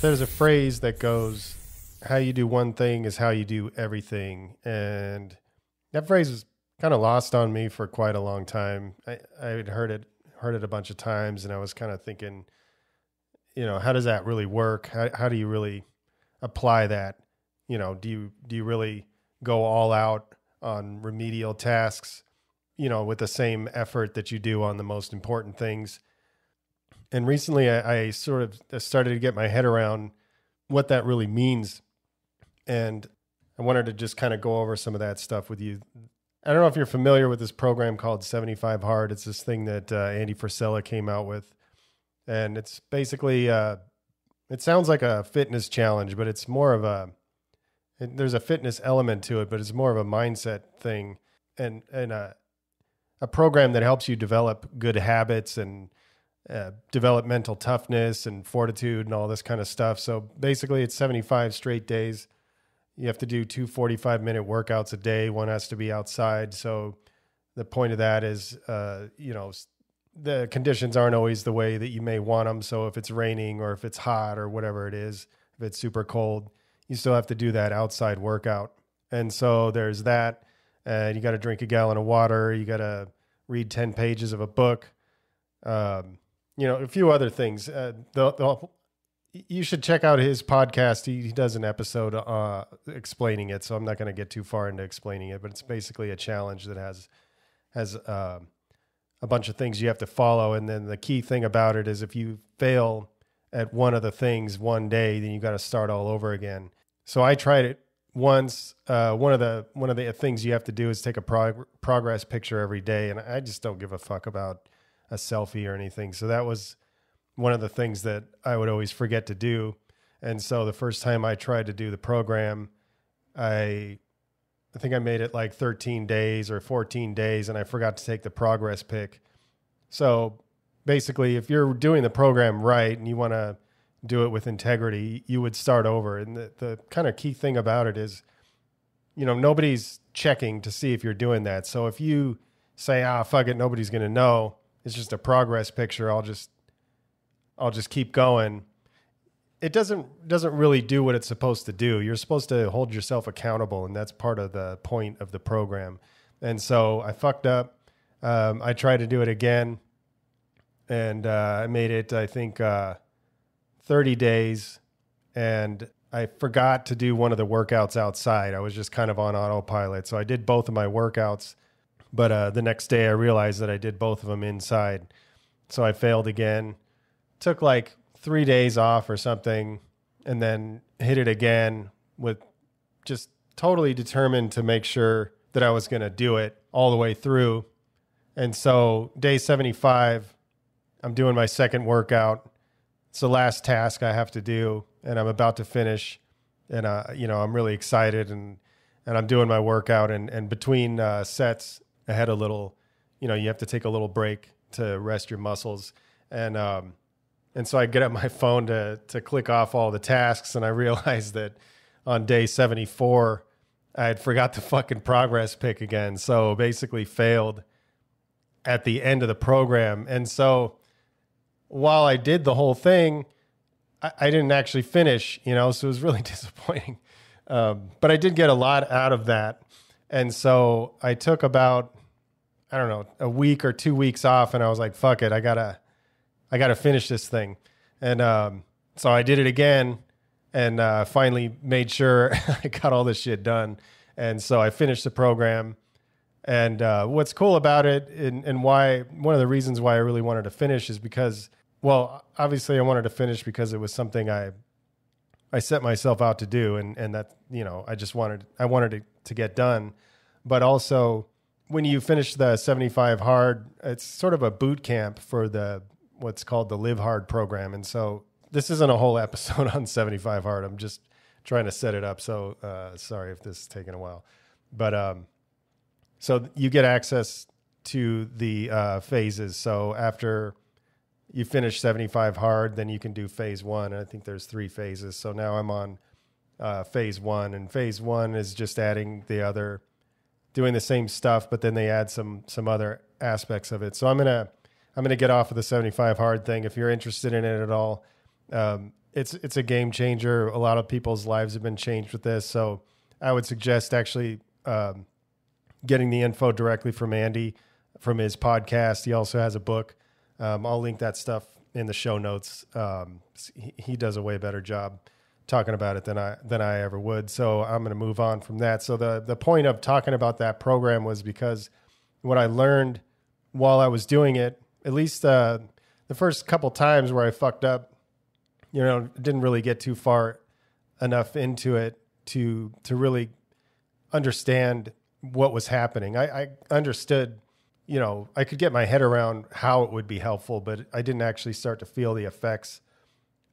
There's a phrase that goes, how you do one thing is how you do everything. And that phrase was kind of lost on me for quite a long time. I had heard it a bunch of times, and I was kind of thinking, how does that really work? How do you really apply that? Do you really go all out on remedial tasks, with the same effort that you do on the most important things? And recently I sort of started to get my head around what that really means. And I wanted to just kind of go over some of that stuff with you. I don't know if you're familiar with this program called 75 Hard. It's this thing that Andy Frisella came out with. And it's basically, it sounds like a fitness challenge, but it's more of there's a fitness element to it, but it's more of a mindset thing and a program that helps you develop good habits and develop mental toughness and fortitude and all this kind of stuff. So basically it's 75 straight days. You have to do 2 45-minute workouts a day. One has to be outside. So the point of that is, the conditions aren't always the way that you may want them. So if it's raining or if it's hot or whatever it is, if it's super cold, you still have to do that outside workout. And so there's that. And you got to drink a gallon of water. You got to read 10 pages of a book. A few other things. You should check out his podcast. He does an episode explaining it, so I'm not going to get too far into explaining it, but it's basically a challenge that has a bunch of things you have to follow, and then the key thing about it is if you fail at one of the things one day, then you got to start all over again. So I tried it once. One of the things you have to do is take a progress picture every day, and I just don't give a fuck about a selfie or anything. So that was one of the things that I would always forget to do. And so the first time I tried to do the program, I think I made it like 13 days or 14 days, and I forgot to take the progress pic. So basically, if you're doing the program right and you want to do it with integrity, you would start over. And the kind of key thing about it is, nobody's checking to see if you're doing that. So if you say, fuck it, nobody's going to know, it's just a progress picture, I'll just keep going. It doesn't really do what it's supposed to do. You're supposed to hold yourself accountable, and that's part of the point of the program. And so I fucked up. I tried to do it again, and I made it, I think, 30 days, and I forgot to do one of the workouts outside. I was just kind of on autopilot. So I did both of my workouts, but the next day I realized that I did both of them inside. So I failed again. Took like 3 days off or something, and then hit it again with just totally determined to make sure that I was going to do it all the way through. And so day 75, I'm doing my second workout. It's the last task I have to do, and I'm about to finish. And, I'm really excited, and I'm doing my workout. And between sets, I had a little, you have to take a little break to rest your muscles. And so I get up my phone to click off all the tasks, and I realized that on day 74, I had forgot the fucking progress pic again. So basically failed at the end of the program. And so while I did the whole thing, I didn't actually finish, so it was really disappointing. But I did get a lot out of that. And so I took about, I don't know, a week or 2 weeks off, and I was like, fuck it, I gotta finish this thing. And so I did it again, and finally made sure I got all this shit done. And so I finished the program. And what's cool about it, and why, one of the reasons why I really wanted to finish is because, well, obviously I wanted to finish because it was something I set myself out to do, and that, I wanted it to get done. But also, when you finish the 75 Hard, it's sort of a boot camp for what's called the Live Hard program. And so this isn't a whole episode on 75 Hard. I'm just trying to set it up. So sorry if this is taking a while. But so you get access to the phases. So after you finish 75 Hard, then you can do phase 1. And I think there's 3 phases. So now I'm on phase 1. And phase 1 is just adding doing the same stuff, but then they add some other aspects of it. So I'm gonna get off of the 75 Hard thing. If you're interested in it at all, it's a game changer. A lot of people's lives have been changed with this. So I would suggest actually getting the info directly from Andy from his podcast. He also has a book. I'll link that stuff in the show notes. He does a way better job talking about it than I ever would. So I'm going to move on from that. So the point of talking about that program was because what I learned while I was doing it, at least the first couple times where I fucked up, didn't really get too far enough into it to really understand what was happening. I understood, I could get my head around how it would be helpful, but I didn't actually start to feel the effects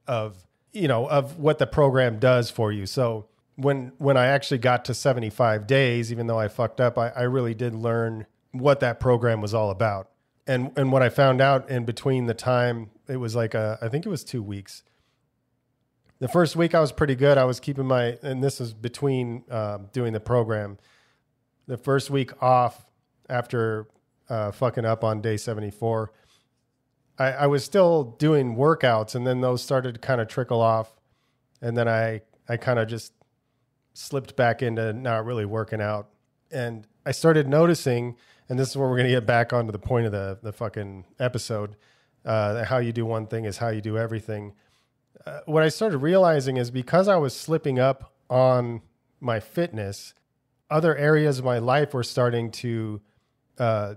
of what the program does for you. So when I actually got to 75 days, even though I fucked up, I really did learn what that program was all about. And what I found out in between the time, it was like I think it was 2 weeks. The first week I was pretty good. I was keeping and this is between doing the program. The first week off after fucking up on day 74, I was still doing workouts, and then those started to kind of trickle off. And then I kind of just slipped back into not really working out. And I started noticing, and this is where we're going to get back onto the point of the fucking episode, how you do one thing is how you do everything. What I started realizing is because I was slipping up on my fitness, other areas of my life were starting to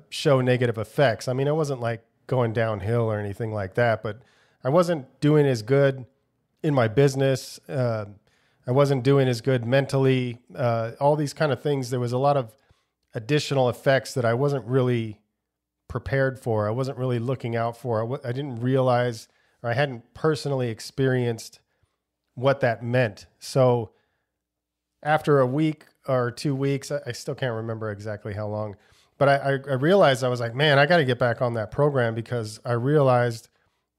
show negative effects. I mean, it wasn't like going downhill or anything like that, but I wasn't doing as good in my business. I wasn't doing as good mentally, all these kind of things. There was a lot of additional effects that I wasn't really prepared for. I wasn't really looking out for. I didn't realize, or I hadn't personally experienced what that meant. So after a week or 2 weeks, I still can't remember exactly how long, but I realized, I was like, man, I got to get back on that program, because I realized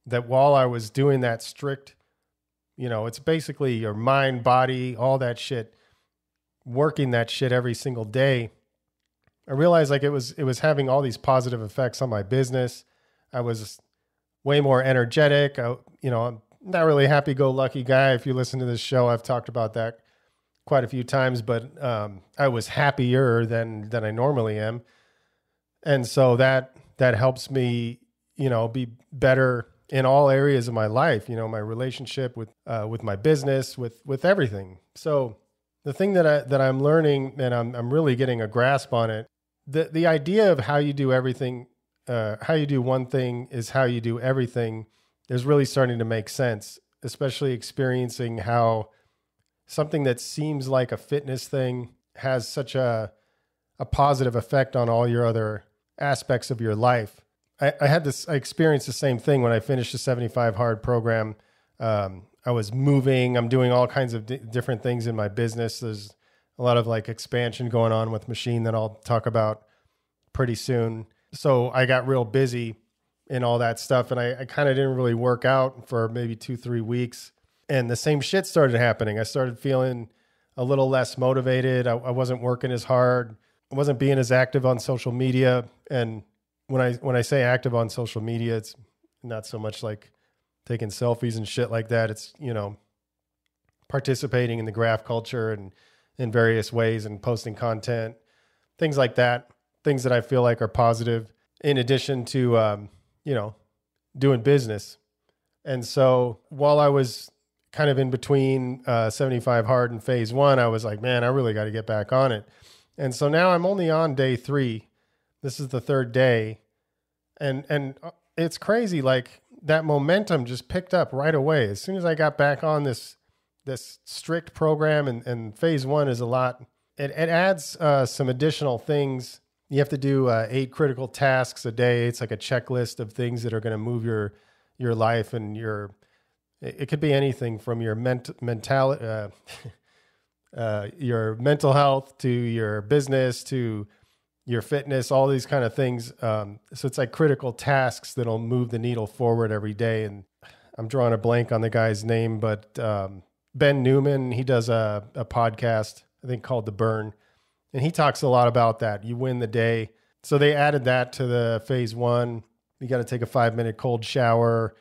that while I was doing that strict, it's basically your mind, body, all that shit, working that shit every single day, I realized like it was having all these positive effects on my business. I was way more energetic. I'm not really a happy-go-lucky guy. If you listen to this show, I've talked about that quite a few times, but I was happier than I normally am. And so that helps me, be better in all areas of my life, my relationship with my business, with everything. So the thing that I'm learning, and I'm really getting a grasp on it, the idea of how you do everything, how you do one thing is how you do everything, is really starting to make sense, especially experiencing how something that seems like a fitness thing has such a positive effect on all your other aspects of your life. I experienced the same thing when I finished the 75 hard program. I was moving, I'm doing all kinds of different things in my business. There's a lot of like expansion going on with Machine that I'll talk about pretty soon. So I got real busy in all that stuff, and I kind of didn't really work out for maybe 2-3 weeks. And the same shit started happening. I started feeling a little less motivated. I wasn't working as hard. I wasn't being as active on social media. And when I say active on social media, it's not so much like taking selfies and shit like that. It's, participating in the graph culture and in various ways and posting content, things like that, things that I feel like are positive in addition to, doing business. And so while I was kind of in between 75 hard and phase one, I was like, man, I really got to get back on it. And so now I'm only on day 3. This is the 3rd day. And it's crazy. Like that momentum just picked up right away. As soon as I got back on this strict program, and phase one is a lot, it adds some additional things. You have to do 8 critical tasks a day. It's like a checklist of things that are going to move your life and it could be anything from your your mental health to your business to your fitness, all these kind of things. So it's like critical tasks that'll move the needle forward every day. And I'm drawing a blank on the guy's name, but Ben Newman, he does a podcast, I think called The Burn. And he talks a lot about that. You win the day. So they added that to the phase one. You got to take a 5-minute cold shower,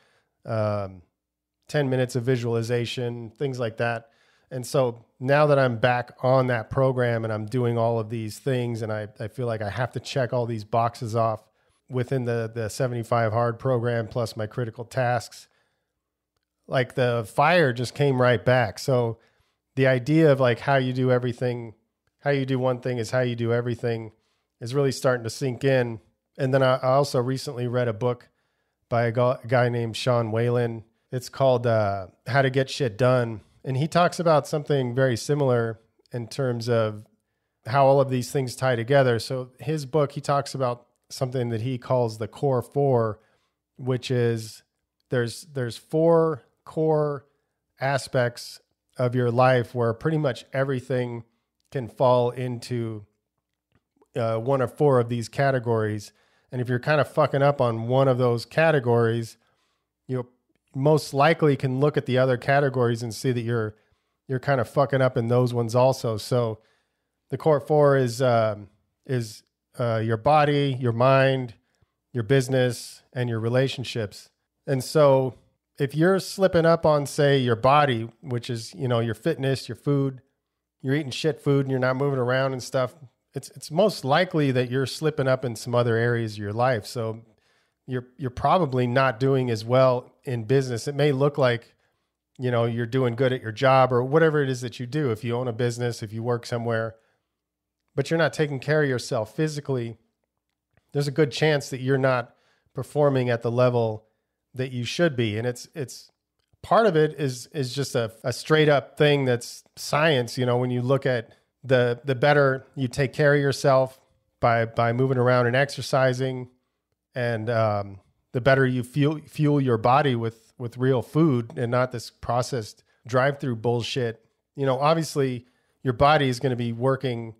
10 minutes of visualization, things like that. And so now that I'm back on that program and I'm doing all of these things, and I feel like I have to check all these boxes off within the 75 hard program plus my critical tasks, like the fire just came right back. So the idea of like how you do everything, how you do one thing is how you do everything is really starting to sink in. And then I also recently read a book by a guy named Sean Whalen. It's called How to Get Shit Done. And he talks about something very similar in terms of how all of these things tie together. So his book, he talks about something that he calls the core four, which is there's 4 core aspects of your life where pretty much everything can fall into one of 4 of these categories. And if you're kind of fucking up on one of those categories, you most likely can look at the other categories and see that you're kind of fucking up in those ones also. So the core 4 is your body, your mind, your business, and your relationships. And so if you're slipping up on, say, your body, which is, your fitness, your food, you're eating shit food and you're not moving around and stuff, it's most likely that you're slipping up in some other areas of your life. So you're probably not doing as well in business. It may look like, you're doing good at your job or whatever it is that you do. If you own a business, if you work somewhere, but you're not taking care of yourself physically, there's a good chance that you're not performing at the level that you should be. And it's part of it is just a straight up thing that's science. When you look at the better you take care of yourself by moving around and exercising, and the better you fuel your body with real food and not this processed drive-through bullshit. Obviously your body is going to be working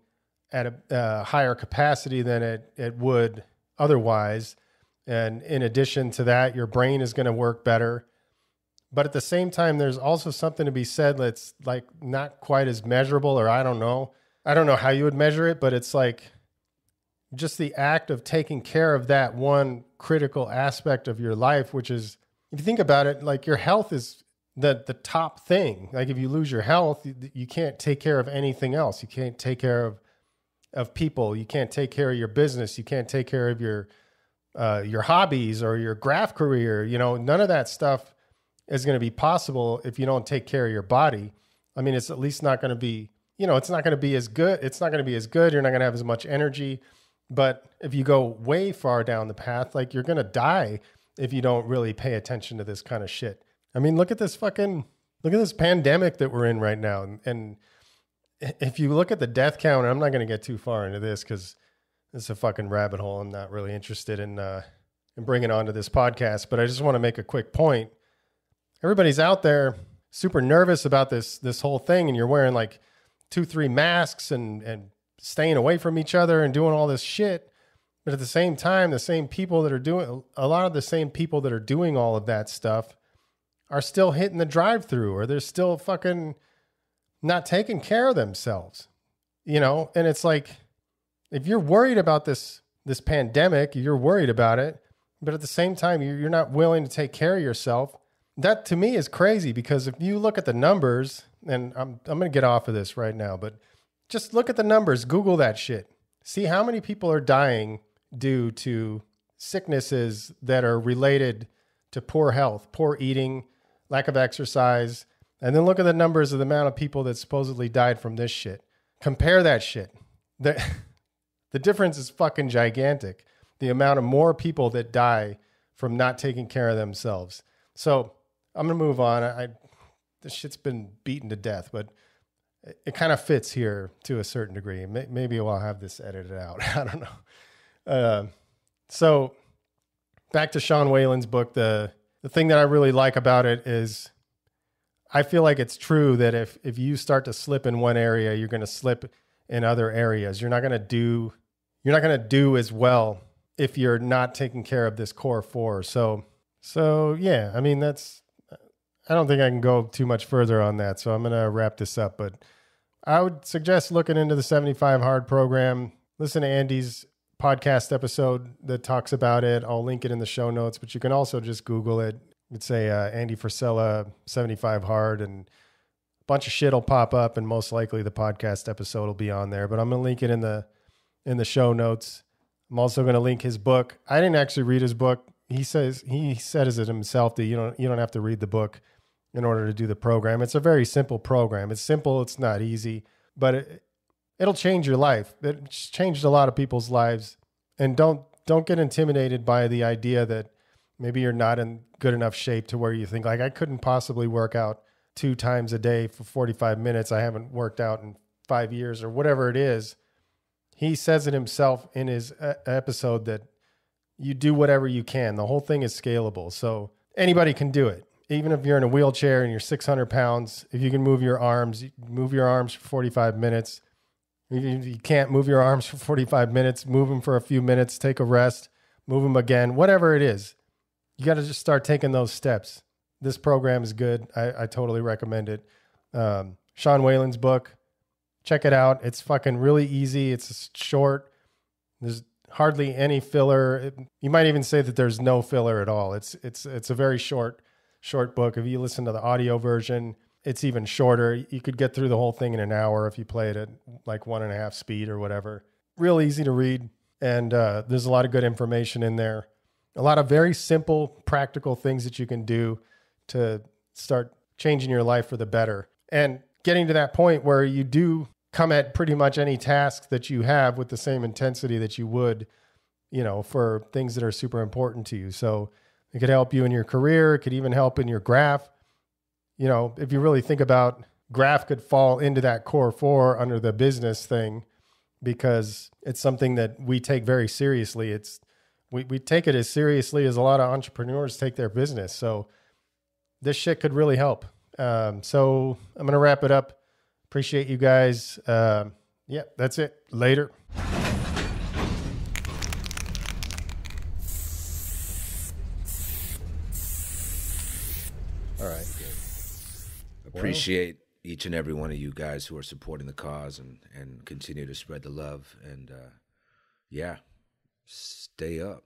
at a higher capacity than it would otherwise. And in addition to that, your brain is going to work better. But at the same time, there's also something to be said that's like not quite as measurable, or I don't know how you would measure it, but it's like just the act of taking care of that one critical aspect of your life, which is, if you think about it, like your health is the top thing. Like if you lose your health, you can't take care of anything else. You can't take care of people. You can't take care of your business. You can't take care of your hobbies or your graph career. None of that stuff is going to be possible if you don't take care of your body. I mean, it's at least not going to be, it's not going to be as good. It's not going to be as good. You're not going to have as much energy. But if you go way far down the path, like you're going to die if you don't really pay attention to this kind of shit. I mean, look at this pandemic that we're in right now. And if you look at the death count, I'm not going to get too far into this because it's a fucking rabbit hole. I'm not really interested in bringing it onto this podcast, but I just want to make a quick point. Everybody's out there super nervous about this whole thing, and you're wearing like 2-3 masks and staying away from each other and doing all this shit. But at the same time, a lot of the same people that are doing all of that stuff are still hitting the drive-through, or they're still fucking not taking care of themselves, And it's like, if you're worried about this pandemic, you're worried about it, but at the same time, you're not willing to take care of yourself. That to me is crazy, because if you look at the numbers, and I'm going to get off of this right now, but just look at the numbers, Google that shit. See how many people are dying due to sicknesses that are related to poor health, poor eating, lack of exercise, and then look at the numbers of the amount of people that supposedly died from this shit. Compare that shit. The difference is fucking gigantic. The amount of more people that die from not taking care of themselves. So I'm going to move on. This shit's been beaten to death, but it kind of fits here to a certain degree. Maybe I'll have this edited out. I don't know. So back to Sean Whalen's book. The thing that I really like about it is I feel like it's true that if you start to slip in one area, you're going to slip in other areas. You're not going to do as well if you're not taking care of this core 4. So yeah, I mean, I don't think I can go too much further on that. So I'm going to wrap this up, but I would suggest looking into the 75 hard program. Listen to Andy's podcast episode that talks about it. I'll link it in the show notes, but you can also just Google it. It's a Andy Frisella 75 hard, and a bunch of shit will pop up, and most likely the podcast episode will be on there. But I'm gonna link it in the show notes. I'm also gonna link his book. I didn't actually read his book. He says it himself that you don't have to read the book in order to do the program. It's a very simple program. It's simple. It's not easy, but it'll change your life. It's changed a lot of people's lives. And don't get intimidated by the idea that maybe you're not in good enough shape to where you think like, I couldn't possibly work out 2 times a day for 45 minutes. I haven't worked out in 5 years or whatever it is. He says it himself in his episode that you do whatever you can. The whole thing is scalable. So anybody can do it. Even if you're in a wheelchair and you're 600 pounds, if you can move your arms for 45 minutes. If you can't move your arms for 45 minutes, move them for a few minutes, take a rest, move them again, whatever it is. You got to just start taking those steps. This program is good. I totally recommend it. Sean Whalen's book, check it out. It's fucking really easy. It's short. There's hardly any filler. You might even say that there's no filler at all. It's a very short book. If you listen to the audio version, it's even shorter. You could get through the whole thing in an hour if you play it at like 1.5 speed or whatever. Real easy to read. And there's a lot of good information in there. A lot of very simple, practical things that you can do to start changing your life for the better. And getting to that point where you do come at pretty much any task that you have with the same intensity that you would, for things that are super important to you. So it could help you in your career. It could even help in your graph. If you really think about graph could fall into that core 4 under the business thing because it's something that we take very seriously. We take it as seriously as a lot of entrepreneurs take their business. So this shit could really help. So I'm going to wrap it up. Appreciate you guys. Yeah, that's it. Later. All right. Appreciate each and every one of you guys who are supporting the cause and continue to spread the love. And stay up.